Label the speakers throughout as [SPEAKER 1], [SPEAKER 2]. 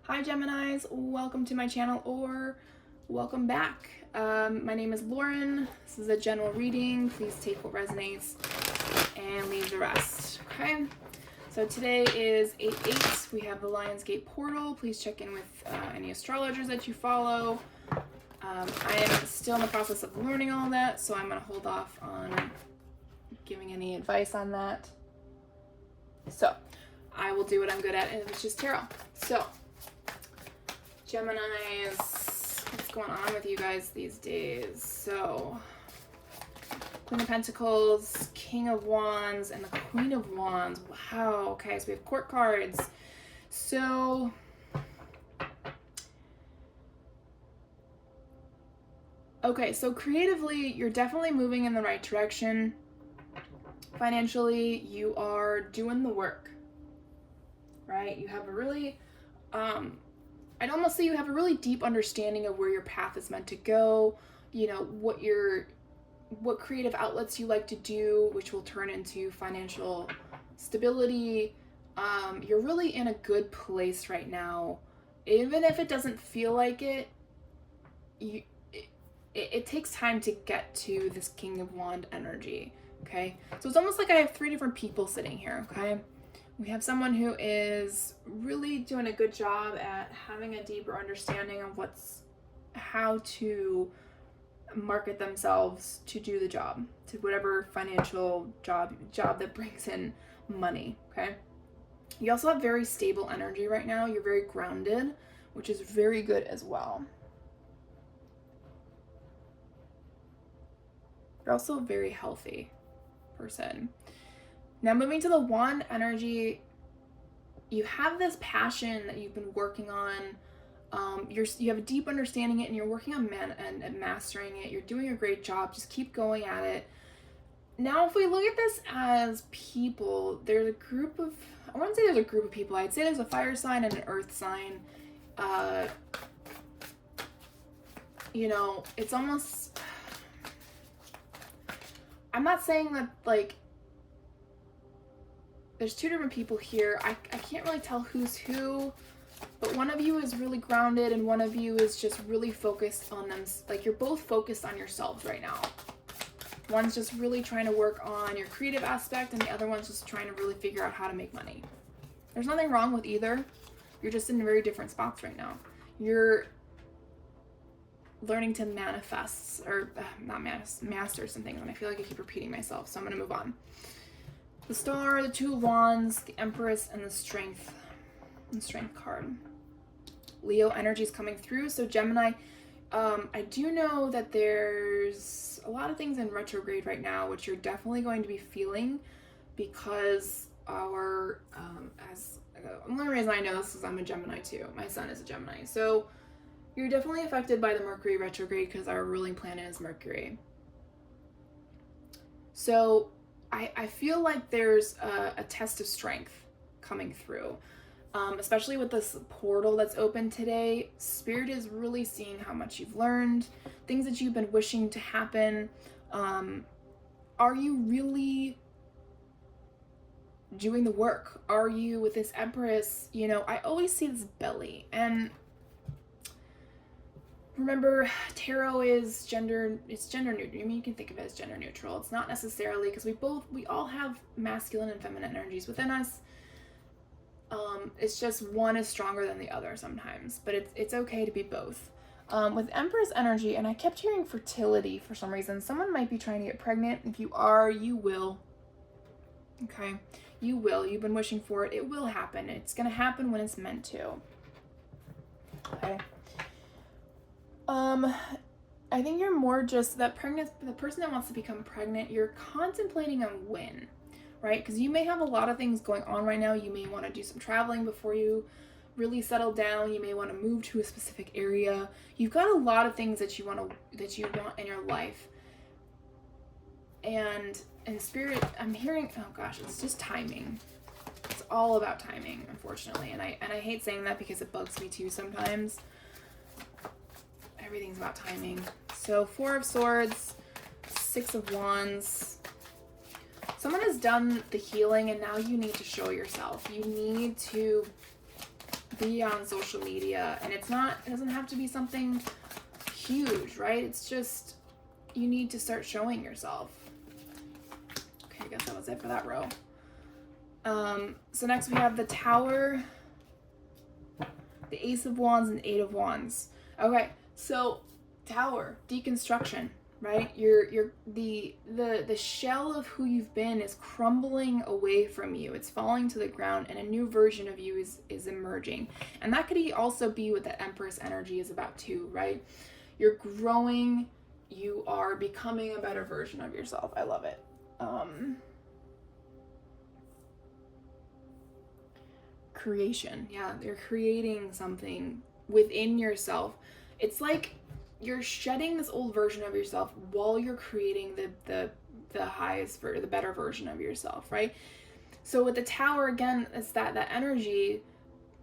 [SPEAKER 1] Hi Geminis, welcome to my channel or welcome back. My name is Lauren. This is a general reading. Please take what resonates and leave the rest. Okay, so today is 8/8. We have the Lionsgate portal. Please check in with any astrologers that you follow. I am still in the process of learning all that, so I'm going to hold off on giving any advice on that. So I will do what I'm good at, which is tarot. So Geminis, what's going on with you guys these days? So, Queen of Pentacles, King of Wands, and the Queen of Wands. Wow, okay, so we have court cards. So, okay, so creatively, you're definitely moving in the right direction. Financially, you are doing the work, right? You have a really, I'd almost say you have a really deep understanding of where your path is meant to go, you know, what creative outlets you like to do, which will turn into financial stability. You're really in a good place right now. Even if it doesn't feel like it, it takes time to get to this King of Wand energy, okay? So it's almost like I have three different people sitting here, okay? We have someone who is really doing a good job at having a deeper understanding of how to market themselves to do the job, to whatever financial job that brings in money, okay? You also have very stable energy right now. You're very grounded, which is very good as well. You're also a very healthy person. Now moving to the wand energy, you have this passion that you've been working on. You have a deep understanding it, and you're working on mastering it. You're doing a great job. Just keep going at it. Now, if we look at this as people, there's a group of, I wouldn't say there's a group of people. I'd say there's a fire sign and an earth sign. You know, it's almost, I'm not saying that, like, there's two different people here. I can't really tell who's who, but one of you is really grounded and one of you is just really focused on them. Like, you're both focused on yourselves right now. One's just really trying to work on your creative aspect and the other one's just trying to really figure out how to make money. There's nothing wrong with either. You're just in very different spots right now. You're learning to manifest, or master some things, and I feel like I keep repeating myself, so I'm gonna move on. The Star, the Two of Wands, the Empress, and the Strength card. Leo energy is coming through. So Gemini, I do know that there's a lot of things in retrograde right now, which you're definitely going to be feeling because the only reason I know this is I'm a Gemini too. My son is a Gemini. So you're definitely affected by the Mercury retrograde because our ruling planet is Mercury. So I feel like there's a test of strength coming through, especially with this portal that's open today. Spirit is really seeing how much you've learned, things that you've been wishing to happen. Are you really doing the work? Are you, with this Empress, you know, I always see this belly, and remember, tarot is gender neutral. I mean, you can think of it as gender neutral. It's not necessarily, because we all have masculine and feminine energies within us. It's just one is stronger than the other sometimes, but it's okay to be both. With Empress energy, and I kept hearing fertility for some reason. Someone might be trying to get pregnant. If you are, you will. Okay, you will. You've been wishing for it. It will happen. It's gonna happen when it's meant to. Okay. I think you're more just the person that wants to become pregnant, you're contemplating a win, right? Because you may have a lot of things going on right now. You may want to do some traveling before you really settle down. You may want to move to a specific area. You've got a lot of things that you want in your life. And in spirit, I'm hearing, oh gosh, it's just timing. It's all about timing, unfortunately. And I hate saying that because it bugs me too sometimes. Everything's about timing. So 4 of Swords, 6 of Wands. Someone has done the healing and now you need to show yourself. You need to be on social media. And it doesn't have to be something huge, right? It's just, you need to start showing yourself. Okay, I guess that was it for that row. So next we have the Tower, the Ace of Wands, and Eight of Wands. Okay, so Tower, deconstruction, right? The shell of who you've been is crumbling away from you. It's falling to the ground, and a new version of you is emerging. And that could also be what the Empress energy is about too, right? You're growing, you are becoming a better version of yourself. I love it. Creation. Yeah, you're creating something within yourself. It's like you're shedding this old version of yourself while you're creating the highest, the better version of yourself, right? So with the Tower, again, it's that energy.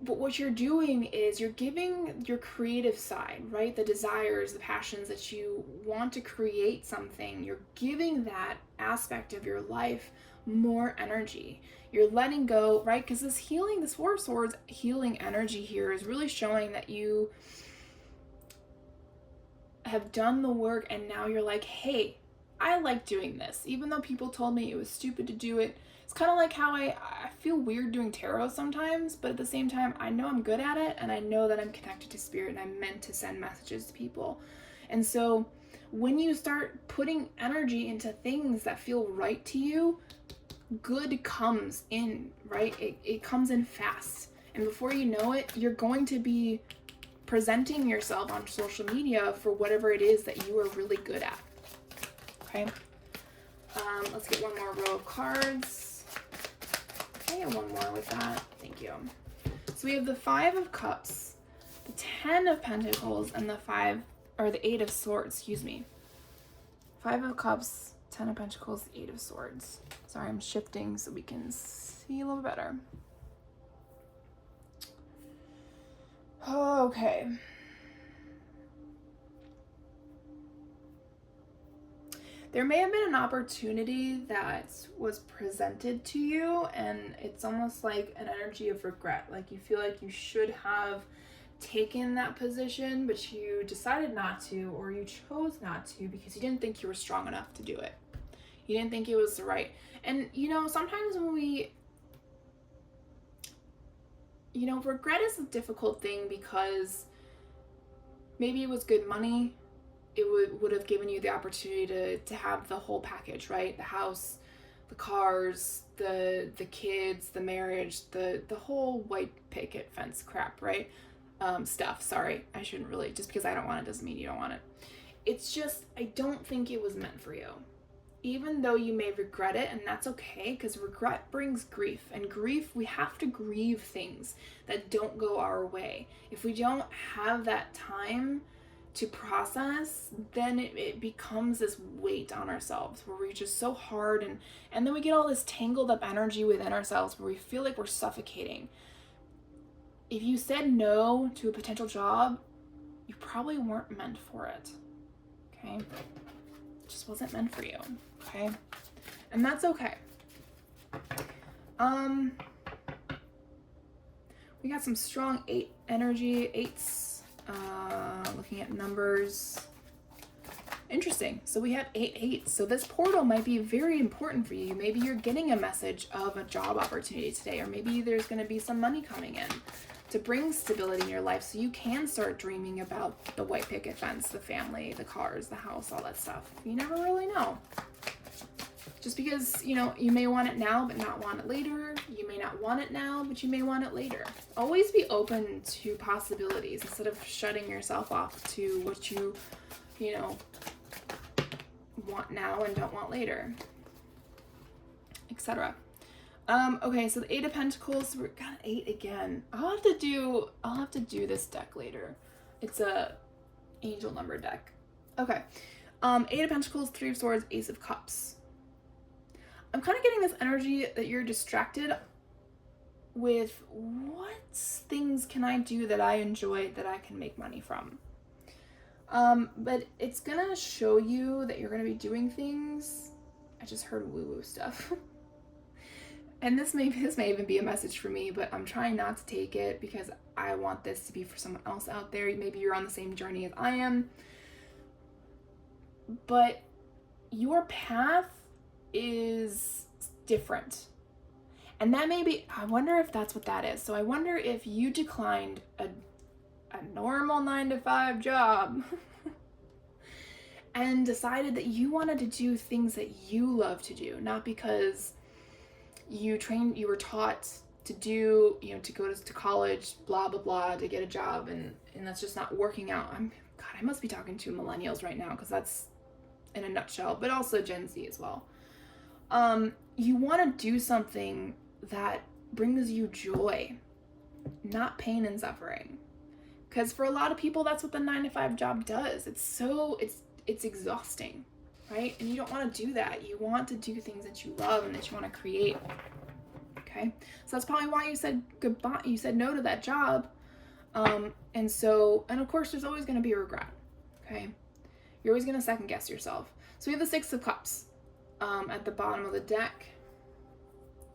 [SPEAKER 1] But what you're doing is you're giving your creative side, right? The desires, the passions that you want to create something. You're giving that aspect of your life more energy. You're letting go, right? Because this Four of Swords healing energy here is really showing that you have done the work, and now you're like, hey, I like doing this. Even though people told me it was stupid to do it. It's kind of like how I feel weird doing tarot sometimes, but at the same time, I know I'm good at it, and I know that I'm connected to spirit, and I'm meant to send messages to people. And so when you start putting energy into things that feel right to you, good comes in, right? It comes in fast. And before you know it, you're going to be presenting yourself on social media for whatever it is that you are really good at. Okay? Let's get one more row of cards. Okay, one more with that. Thank you. So we have the Five of Cups, the Ten of Pentacles, and the Eight of Swords, excuse me. Five of Cups, Ten of Pentacles, Eight of Swords. Sorry, I'm shifting so we can see a little better. Okay. There may have been an opportunity that was presented to you, and it's almost like an energy of regret. Like you feel like you should have taken that position, but you decided not to, or you chose not to because you didn't think you were strong enough to do it. You didn't think it was right. And, sometimes when regret is a difficult thing because maybe it was good money. It would have given you the opportunity to have the whole package, right? The house, the cars, the kids, the marriage, the whole white picket fence crap, right? Stuff. Sorry, I shouldn't really. Just because I don't want it doesn't mean you don't want it. It's just, I don't think it was meant for you. Even though you may regret it, and that's okay, because regret brings grief. And grief, we have to grieve things that don't go our way. If we don't have that time to process, then it becomes this weight on ourselves where we're just so hard, and then we get all this tangled up energy within ourselves where we feel like we're suffocating. If you said no to a potential job, you probably weren't meant for it. Okay? It just wasn't meant for you. Okay? And that's okay. We got some strong 8 energy, 8s. Looking at numbers. Interesting. So we have 8 8s. So this portal might be very important for you. Maybe you're getting a message of a job opportunity today, or maybe there's going to be some money coming in to bring stability in your life so you can start dreaming about the white picket fence, the family, the cars, the house, all that stuff. You never really know. Just because, you may want it now but not want it later. You may not want it now, but you may want it later. Always be open to possibilities instead of shutting yourself off to what you want now and don't want later, etc. Okay, so the 8 of Pentacles, we got 8 again. I'll have to do this deck later. It's a angel number deck. Okay. 8 of Pentacles, 3 of Swords, Ace of Cups. I'm kind of getting this energy that you're distracted with what things can I do that I enjoy that I can make money from. But it's gonna show you that you're gonna be doing things. I just heard woo-woo stuff. and this may even be a message for me, but I'm trying not to take it because I want this to be for someone else out there. Maybe you're on the same journey as I am, but your path is different. And that may be, I wonder if that's what that is. So I wonder if you declined a normal 9-to-5 job and decided that you wanted to do things that you love to do, not because you were taught to do, to go to college, blah, blah, blah, to get a job, and that's just not working out. I must be talking to millennials right now, because that's in a nutshell, but also Gen Z as well. You want to do something that brings you joy, not pain and suffering. Because for a lot of people, that's what the 9-to-5 job does. It's exhausting, right? And you don't want to do that. You want to do things that you love and that you want to create. Okay, so that's probably why you said goodbye. You said no to that job. And of course, there's always going to be regret. Okay, you're always going to second guess yourself. So we have the 6 of Cups at the bottom of the deck.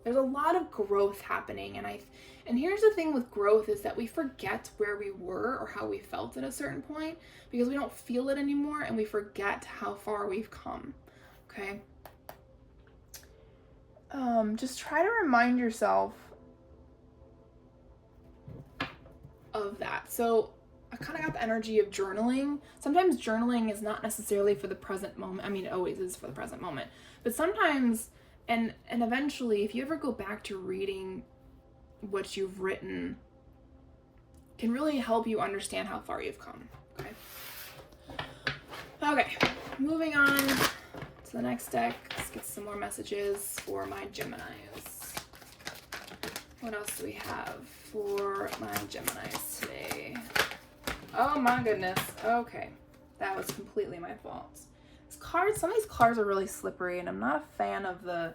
[SPEAKER 1] There's a lot of growth happening, and here's the thing with growth is that we forget where we were or how we felt at a certain point because we don't feel it anymore, and we forget how far we've come. Okay. Just try to remind yourself of that. So I kind of got the energy of journaling. Sometimes journaling is not necessarily for the present moment. I mean, it always is for the present moment, but sometimes, and eventually, if you ever go back to reading what you've written, can really help you understand how far you've come. Okay, moving on to the next deck. Let's get some more messages for my Geminis. What else do we have for my Geminis today? Oh my goodness. Okay, that was completely my fault. Some of these cards are really slippery, and I'm not a fan of the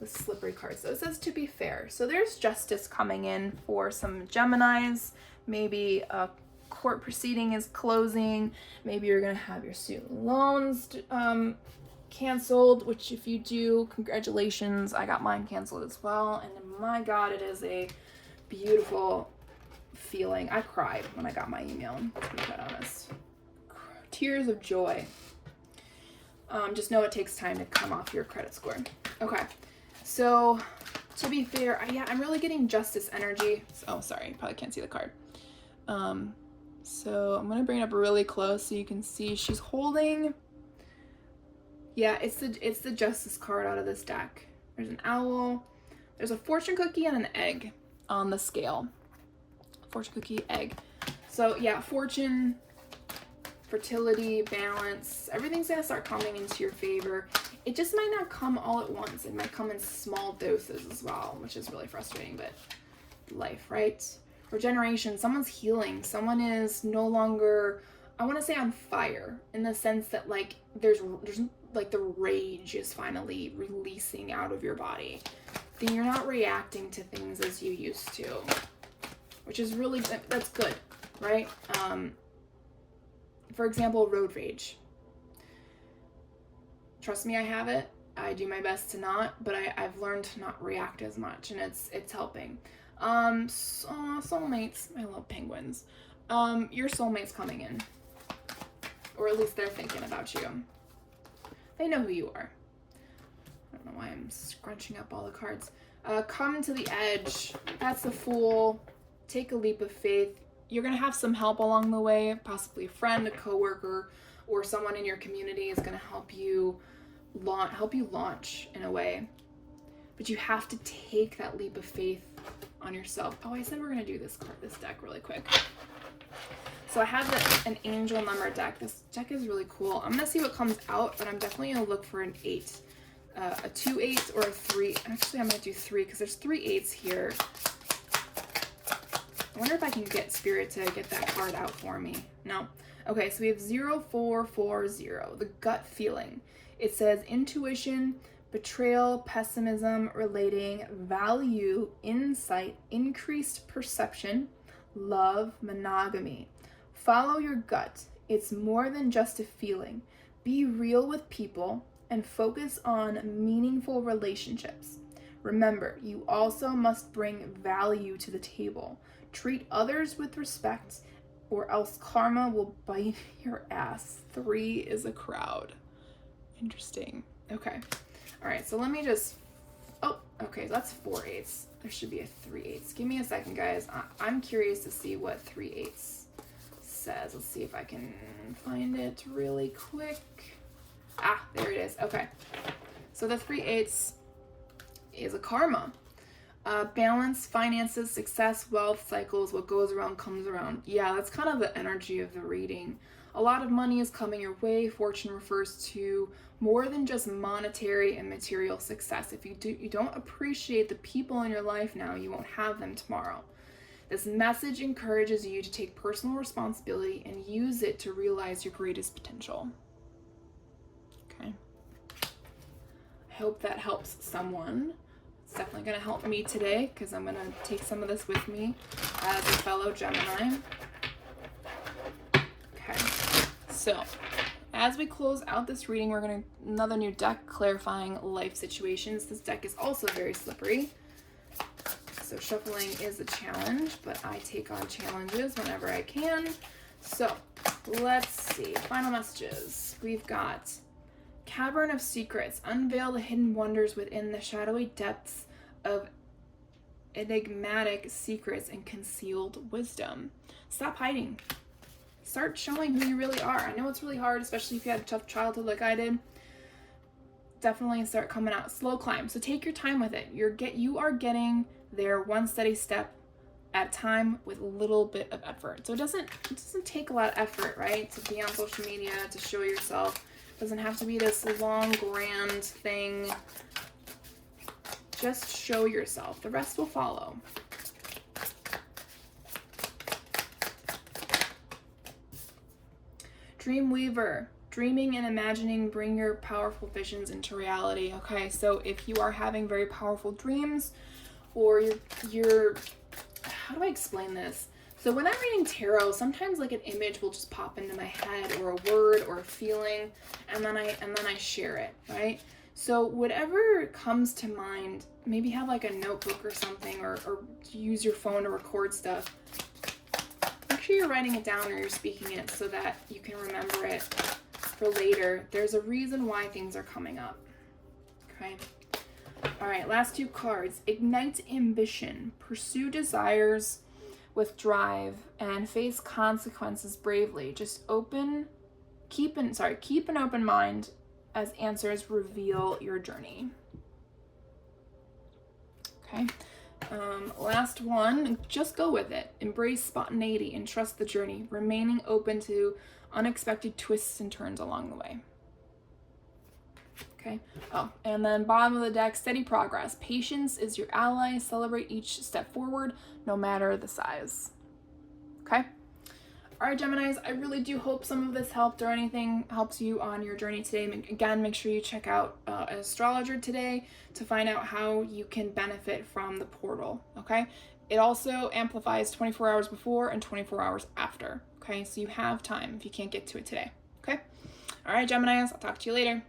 [SPEAKER 1] slippery cards. So it says to be fair. So there's justice coming in for some Geminis. Maybe a court proceeding is closing. Maybe you're gonna have your student loans canceled, which if you do, congratulations. I got mine canceled as well, and my God, it is a beautiful feeling. I cried when I got my email, to be quite honest. Tears of joy. Just know it takes time to come off your credit score. Okay, so to be fair, I'm really getting justice energy. Oh, sorry, you probably can't see the card. So I'm gonna bring it up really close so you can see she's holding. Yeah, it's the justice card out of this deck. There's an owl. There's a fortune cookie and an egg on the scale. Fortune cookie, egg. So yeah, fortune, fertility, balance, everything's gonna start coming into your favor. It just might not come all at once. It might come in small doses as well, which is really frustrating, but life, right? Regeneration, someone's healing. Someone is no longer, I want to say on fire, in the sense that like there's like the rage is finally releasing out of your body. Then you're not reacting to things as you used to, which is really, that's good, right? For example, road rage. Trust me, I have it. I do my best to not, but I've learned to not react as much, and it's helping. Soulmates, I love penguins. Your soulmate's coming in, or at least they're thinking about you. They know who you are. I don't know why I'm scrunching up all the cards. Come to the edge. That's the Fool. Take a leap of faith. You're gonna have some help along the way, possibly a friend, a coworker, or someone in your community is gonna help you launch in a way. But you have to take that leap of faith on yourself. Oh, I said we're gonna do this deck really quick. So I have an angel number deck. This deck is really cool. I'm gonna see what comes out, but I'm definitely gonna look for an 8. A 2 8 or a 3. Actually, I'm gonna do 3 because there's 3 8s here. I wonder if I can get Spirit to get that card out for me. No. Okay, so we have 0440, the gut feeling. It says intuition, betrayal, pessimism, relating, value, insight, increased perception, love, monogamy. Follow your gut. It's more than just a feeling. Be real with people and focus on meaningful relationships. Remember, you also must bring value to the table. Treat others with respect, or else karma will bite your ass. 3 is a crowd. Interesting. Okay. All right, so let me just... Oh, okay, that's 4 8s. There should be a 3 8s. Give me a second, guys. I'm curious to see what 3 8s says. Let's see if I can find it really quick. Ah, there it is. Okay. So the 3 8s is a karma. Balance, finances, success, wealth, cycles, what goes around comes around. Yeah, that's kind of the energy of the reading. A lot of money is coming your way. Fortune refers to more than just monetary and material success. If you don't appreciate the people in your life now, you won't have them tomorrow. This message encourages you to take personal responsibility and use it to realize your greatest potential. Okay. I hope that helps someone. It's definitely going to help me today because I'm going to take some of this with me as a fellow Gemini. Okay. So, as we close out this reading, we're going to another new deck, Clarifying Life Situations. This deck is also very slippery. So shuffling is a challenge, but I take on challenges whenever I can. So let's see. Final messages. We've got Cavern of Secrets. Unveil the hidden wonders within the shadowy depths of enigmatic secrets and concealed wisdom. Stop hiding. Start showing who you really are. I know it's really hard, especially if you had a tough childhood like I did. Definitely start coming out. Slow climb. So take your time with it. You are getting there one steady step at a time with a little bit of effort. So it doesn't take a lot of effort, right? To be on social media, to show yourself. It doesn't have to be this long, grand thing. Just show yourself. The rest will follow. Dreamweaver. Dreaming and imagining bring your powerful visions into reality. Okay, so if you are having very powerful dreams, or you're how do I explain this? So when I'm reading tarot, sometimes like an image will just pop into my head, or a word, or a feeling, and then I share it, right? So whatever comes to mind, maybe have like a notebook or something, or use your phone to record stuff. Make sure you're writing it down or you're speaking it so that you can remember it for later. There's a reason why things are coming up. Okay. All right, last 2 cards. Ignite ambition. Pursue desires with drive and face consequences bravely. Just keep an open mind as answers reveal your journey. Okay. Last one, just go with it. Embrace spontaneity and trust the journey, remaining open to unexpected twists and turns along the way. Okay. Oh, and then bottom of the deck, steady progress. Patience is your ally. Celebrate each step forward, no matter the size. Okay. All right, Geminis, I really do hope some of this helped or anything helps you on your journey today. Again, make sure you check out an astrologer today to find out how you can benefit from the portal, okay? It also amplifies 24 hours before and 24 hours after, okay? So you have time if you can't get to it today, okay? All right, Geminis, I'll talk to you later.